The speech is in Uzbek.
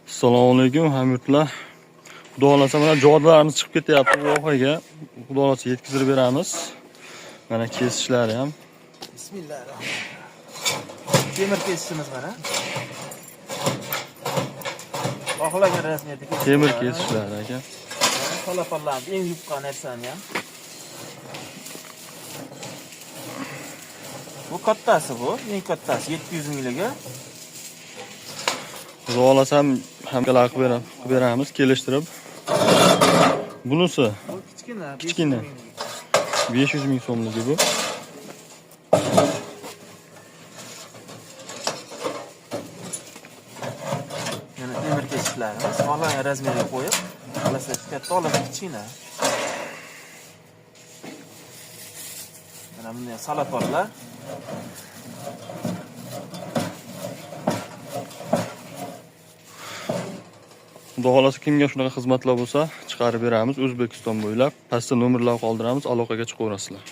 Assalomu alaykum hamyurtlar. Xudo xolasa mana jodlarimiz chiqib ketyapti vohaga. Xudo xolasa yetkazib beramiz. Mana kesishlari ham. Bismillahirrohmanirrohim. Temir kesishimiz mana. Xohlagan rasmiyatda kesib. Temir kesishlari aka. Palaparlarni eng yupqa narsani ham. Bu kattasi bu, eng kattasi 700 mingligi. Xudo xolasa hamkalar qilib beramiz, kelishtirib. Bunisi Bu kichkina, kichkina. 500 ming so'mligi bu. Yana temir kesishlarimiz, xohlagan razmeriga qo'yib, xohlasangiz katta olasiz, kichkina. Mana bunday salatorlar. Xudo xolasa kimga shunaqa xizmatlar bo'lsa, chiqarib beramiz. O'zbekiston bo'ylab pastda nomerlar qoldiramiz, aloqaga chiqaverasizlar.